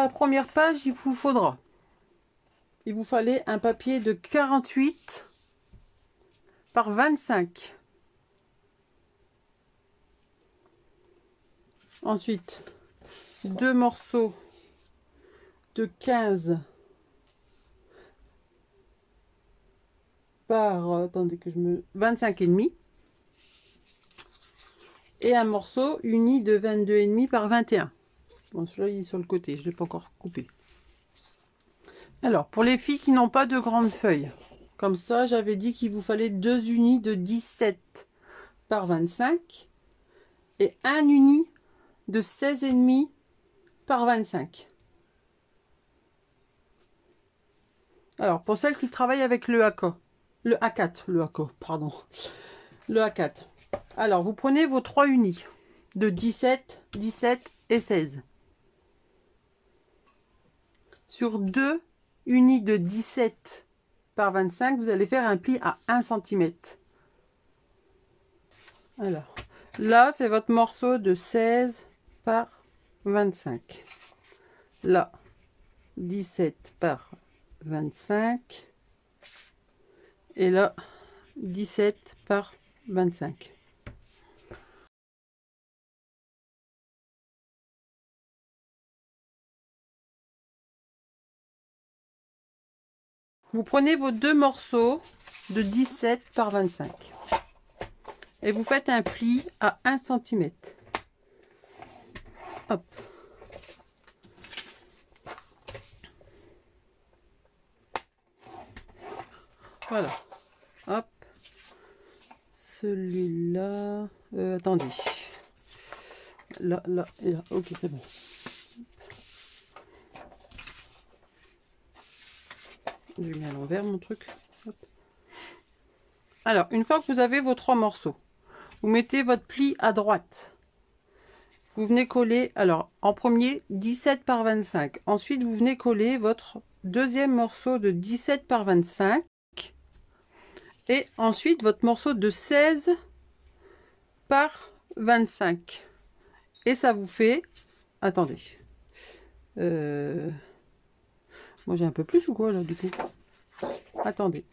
La première page, il vous fallait un papier de 48 par 25. Ensuite, deux morceaux de 15 par, attendez que je me... 25 et demi. Et un morceau uni de 22 et demi par 21. Bon, celui-là, il est sur le côté, je ne l'ai pas encore coupé. Alors, pour les filles qui n'ont pas de grandes feuilles, comme ça, j'avais dit qu'il vous fallait deux unis de 17 par 25 et un uni de 16 et demi par 25. Alors, pour celles qui travaillent avec le A4, le A4, pardon, le A4. Alors, vous prenez vos 3 unis de 17, 17 et 16. Sur 2 unis de 17 par 25, vous allez faire un pli à 1 cm. Alors, là, c'est votre morceau de 16 par 25. Là, 17 par 25. Et là, 17 par 25. Vous prenez vos deux morceaux de 17 par 25 et vous faites un pli à 1 cm. Hop. Voilà. Hop. Celui-là. Attendez. Là, là et là. Ok, c'est bon. Je mets à l'envers mon truc. Hop. Alors, une fois que vous avez vos trois morceaux, vous mettez votre pli à droite. Vous venez coller, alors en premier 17 par 25. Ensuite, vous venez coller votre deuxième morceau de 17 par 25. Et ensuite, votre morceau de 16 par 25. Et ça vous fait... Attendez. Moi, j'ai un peu plus ou quoi, là, du coup? Attendez.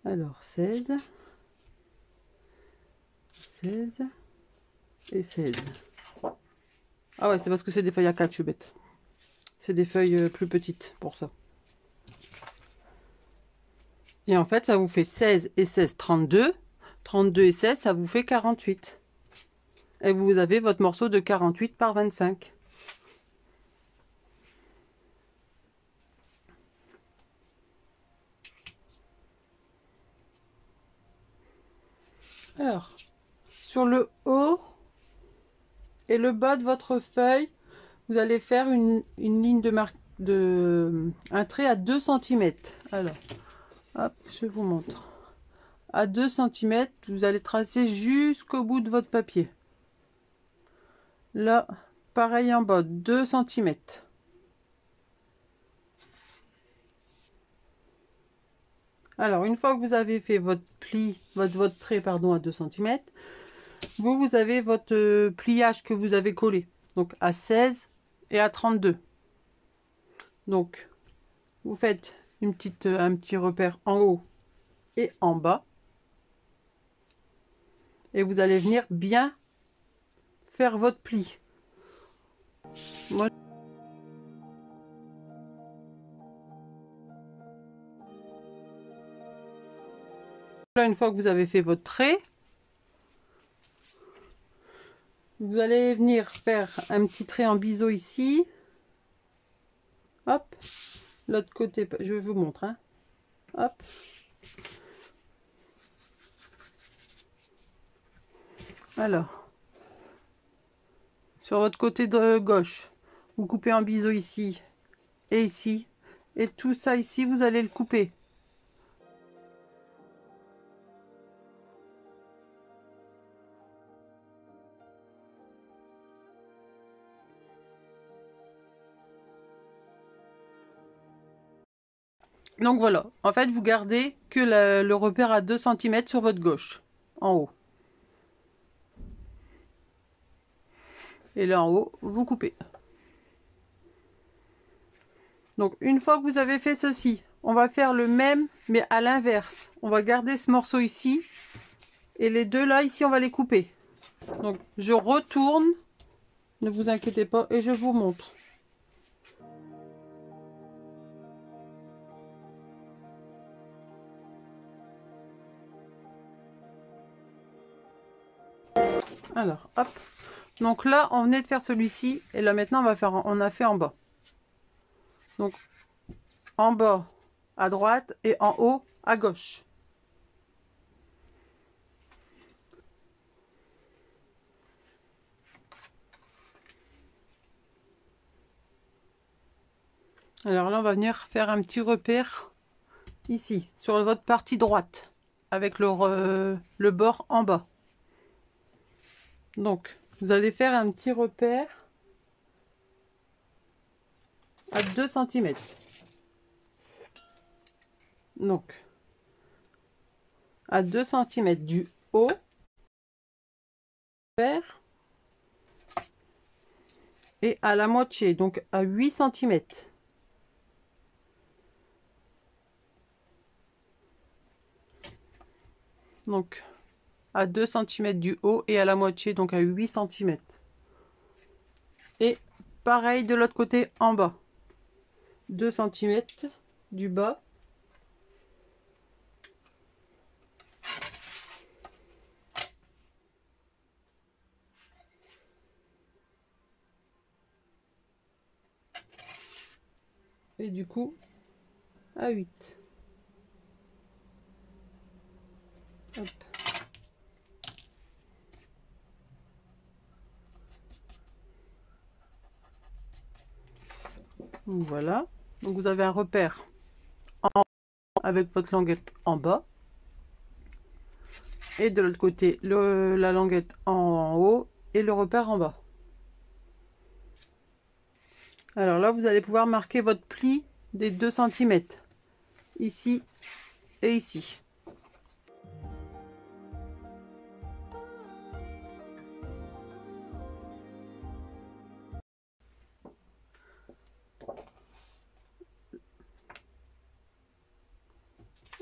Alors, 16. 16. Et 16. Ah ouais, c'est parce que c'est des feuilles à 4, je suis bête. C'est des feuilles plus petites pour ça. Et en fait, ça vous fait 16 et 16, 32. 32 et 16, ça vous fait 48. Et vous avez votre morceau de 48 par 25. Alors, sur le haut et le bas de votre feuille, vous allez faire une ligne un trait à 2 cm. Alors, hop, je vous montre. À 2 cm, vous allez tracer jusqu'au bout de votre papier. Là, pareil en bas, 2 cm. Alors, une fois que vous avez fait votre pli, votre trait, pardon, à 2 cm, vous avez votre pliage que vous avez collé. Donc, à 16 et à 32. Donc, vous faites un petit repère en haut et en bas. Et vous allez venir bien faire votre pli. Moi, là, une fois que vous avez fait votre trait, vous allez venir faire un petit trait en biseau ici. Hop. L'autre côté, je vous montre. Hein. Hop. Alors, sur votre côté de gauche, vous coupez en biseau ici et ici. Et tout ça ici, vous allez le couper. Donc voilà, en fait, vous gardez que le repère à 2 cm sur votre gauche, en haut. Et là en haut, vous coupez. Donc une fois que vous avez fait ceci, on va faire le même mais à l'inverse. On va garder ce morceau ici et les deux là ici on va les couper. Donc je retourne, ne vous inquiétez pas, et je vous montre. Alors hop, donc là on venait de faire celui-ci et là maintenant on a fait en bas. Donc en bas à droite et en haut à gauche. Alors là on va venir faire un petit repère ici sur votre partie droite avec le bord en bas. Donc vous allez faire un petit repère à 2 cm. Donc à 2 cm du haut, et à la moitié, donc à 8 cm. Donc à 2 cm du haut et à la moitié, donc à 8 cm. Et pareil de l'autre côté en bas. 2 cm du bas. Et du coup, à 8. Hop. Donc voilà. Donc vous avez un repère en avec votre languette en bas. Et de l'autre côté, la languette en haut et le repère en bas. Alors là, vous allez pouvoir marquer votre pli des 2 cm. Ici et ici.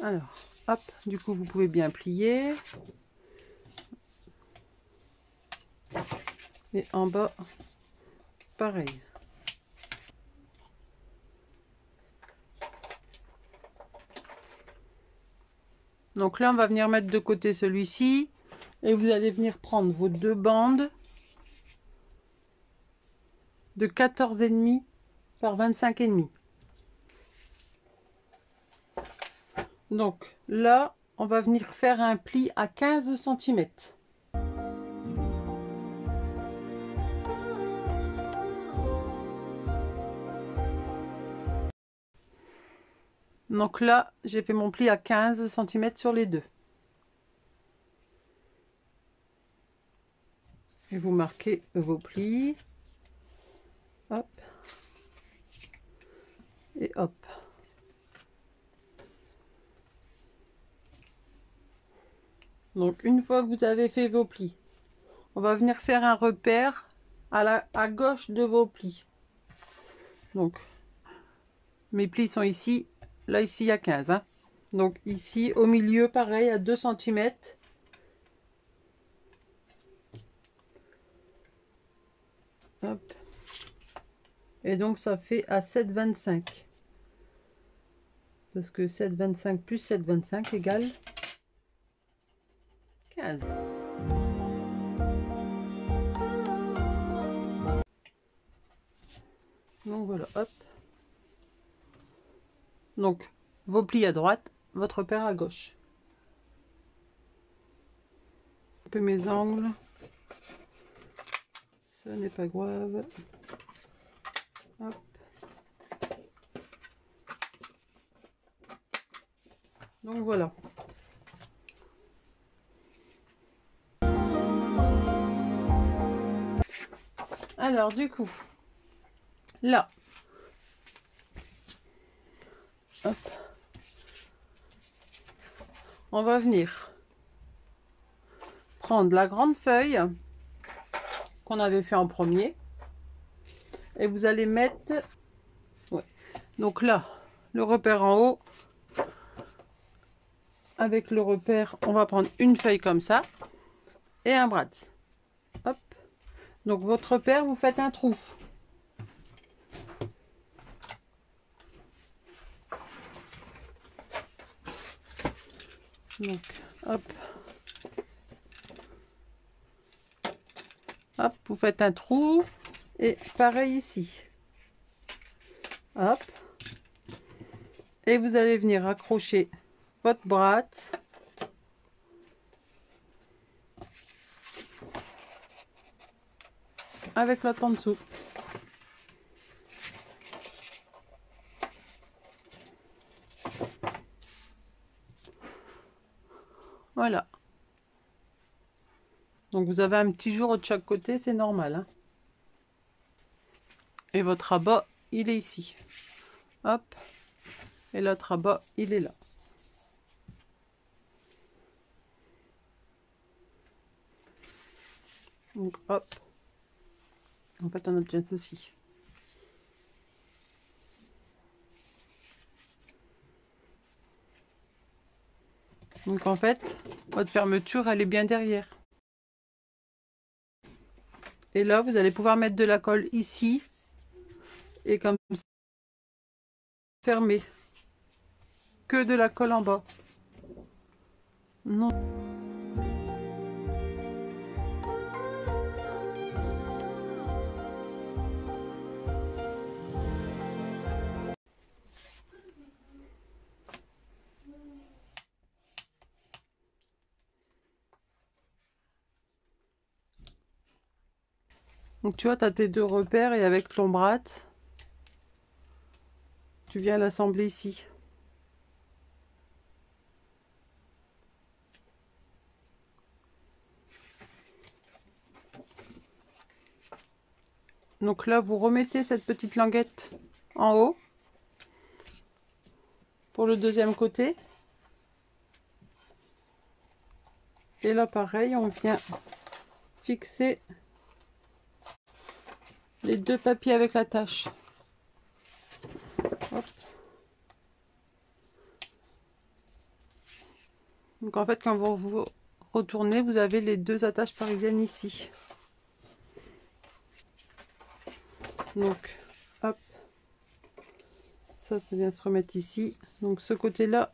Alors, hop, du coup, vous pouvez bien plier. Et en bas, pareil. Donc là, on va venir mettre de côté celui-ci. Et vous allez venir prendre vos deux bandes de 14,5 par 25,5. Donc là, on va venir faire un pli à 15 cm. Donc là, j'ai fait mon pli à 15 cm sur les deux. Et vous marquez vos plis. Hop. Et hop. Donc une fois que vous avez fait vos plis, on va venir faire un repère à gauche de vos plis. Donc mes plis sont ici. Là, ici, il y a 15. Hein. Donc ici, au milieu, pareil, à 2 cm. Hop. Et donc, ça fait à 7,25. Parce que 7,25 plus 7,25 égale 15. Donc voilà, hop. Donc, vos plis à droite, votre repère à gauche. Un peu mes angles. Ce n'est pas grave. Hop. Donc voilà. Alors du coup, là, hop, on va venir prendre la grande feuille qu'on avait fait en premier et vous allez mettre, ouais, Donc là, le repère en haut. Avec le repère, on va prendre une feuille comme ça et un brads. Hop. Donc votre repère, vous faites un trou. Donc, hop. Hop, vous faites un trou. Et pareil ici. Hop. Et vous allez venir accrocher votre brads. Avec l'autre en dessous. Voilà. Donc vous avez un petit jour de chaque côté, c'est normal. Hein. Et votre rabat, il est ici. Hop. Et l'autre rabat, il est là. Donc hop. En fait, on obtient ceci. Donc en fait, votre fermeture, elle est bien derrière. Et là, vous allez pouvoir mettre de la colle ici. Et comme ça, fermer. Que de la colle en bas. Non. Donc tu vois, tu as tes deux repères et avec ton brat, tu viens l'assembler ici. Donc là, vous remettez cette petite languette en haut pour le deuxième côté. Et là, pareil, on vient fixer les deux papiers avec la tâche. Hop. Donc en fait, quand vous retournez, vous avez les deux attaches parisiennes ici. Donc, hop. Ça vient se remettre ici. Donc ce côté-là,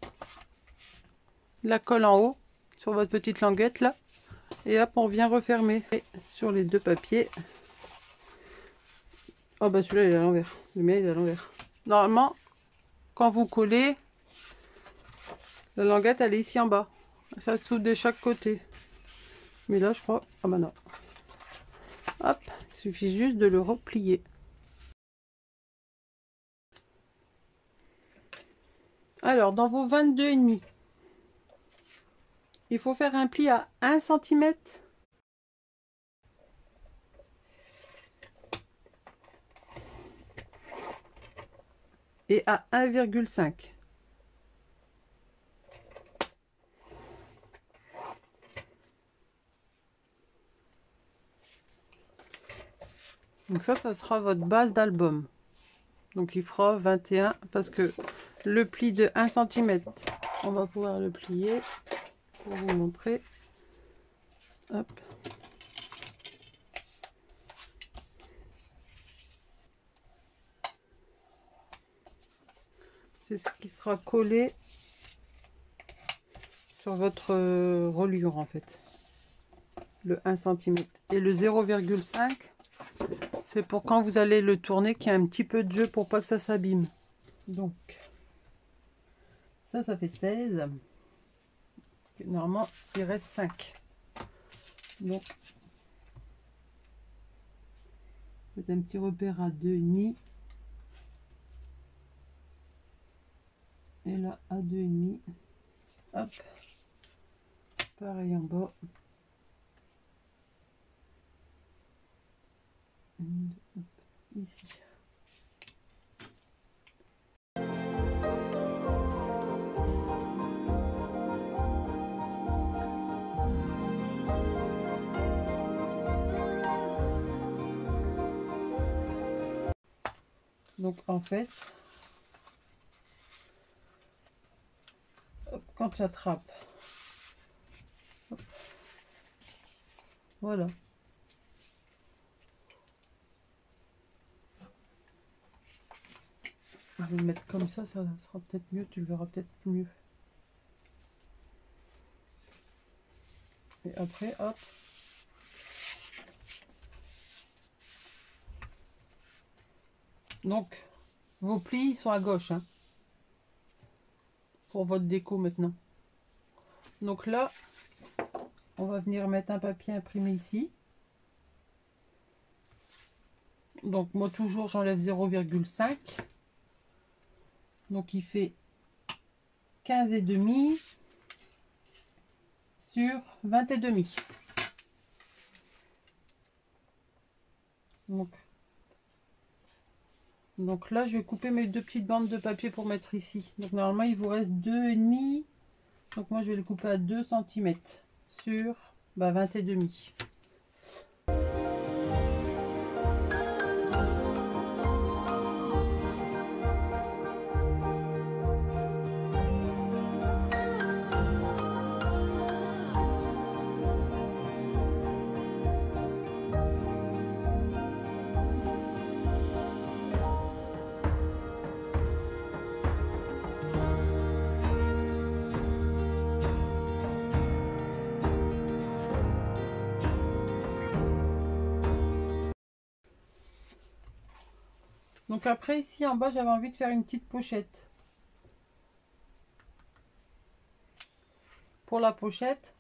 la colle en haut, sur votre petite languette là. Et hop, on vient refermer. Et sur les deux papiers. Oh bah celui-là il est à l'envers. Le mien il est à l'envers. Normalement, quand vous collez, la languette elle est ici en bas. Ça s'ouvre de chaque côté. Mais là je crois... Ah bah non. Hop, il suffit juste de le replier. Alors dans vos 22,5, il faut faire un pli à 1 cm. Et à 1,5. Donc ça sera votre base d'album. Donc il fera 21 parce que le pli de 1 cm, on va pouvoir le plier pour vous montrer. Hop. C'est ce qui sera collé sur votre reliure en fait. Le 1 cm. Et le 0,5, c'est pour quand vous allez le tourner qu'il y a un petit peu de jeu pour pas que ça s'abîme. Donc, ça fait 16. Normalement, il reste 5. Donc, faites un petit repère à 2,5. Et là, à 2,5. Hop. Pareil en bas. Hop, ici. Donc en fait, quand j'attrape. Voilà. Je vais le mettre comme ça sera peut-être mieux, tu le verras peut-être mieux. Et après, hop. Donc, vos plis sont à gauche, hein, pour votre déco maintenant. Donc là, on va venir mettre un papier imprimé ici. Donc moi toujours j'enlève 0,5. Donc il fait 15,5 sur 20,5. Donc là je vais couper mes deux petites bandes de papier pour mettre ici. Donc normalement il vous reste 2,5. Donc moi je vais le couper à 2 cm sur 20,5. Donc après ici en bas j'avais envie de faire une petite pochette. Pour la pochette,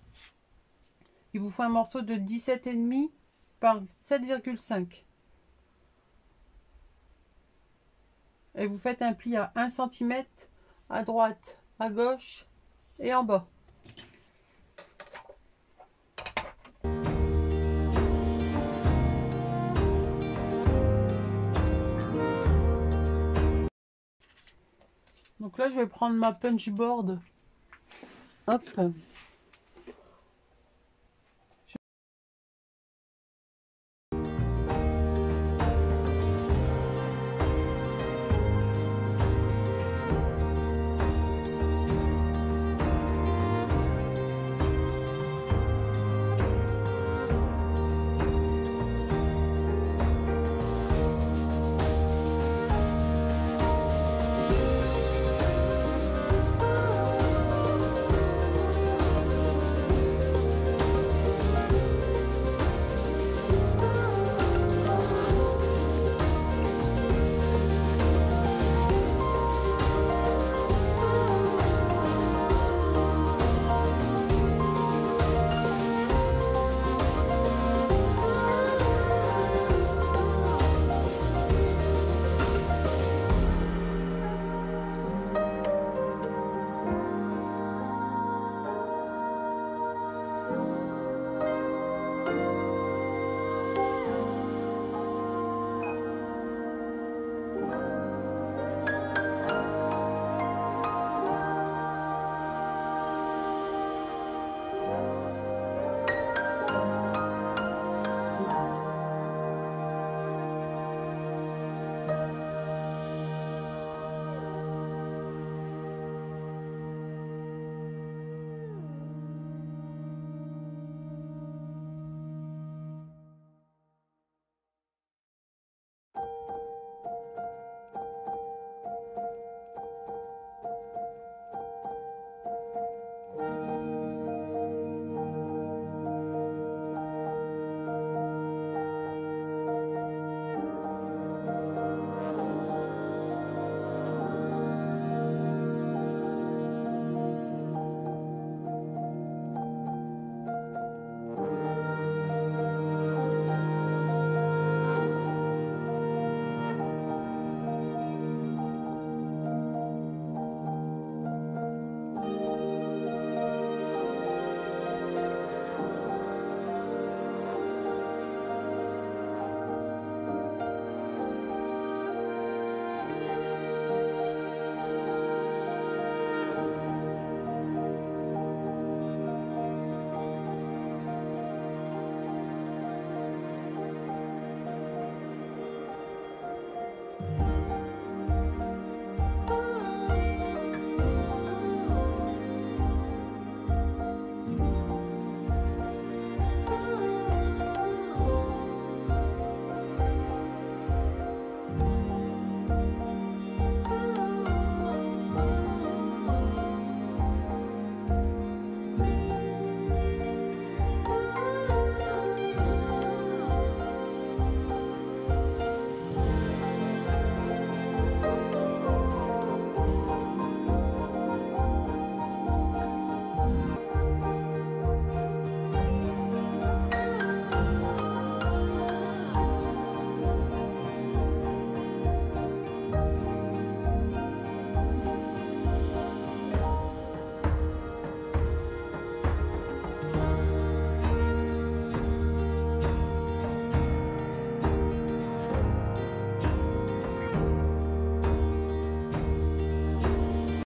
il vous faut un morceau de 17,5 par 7,5. Et vous faites un pli à 1 cm à droite, à gauche et en bas. Donc là je vais prendre ma punch board. Hop.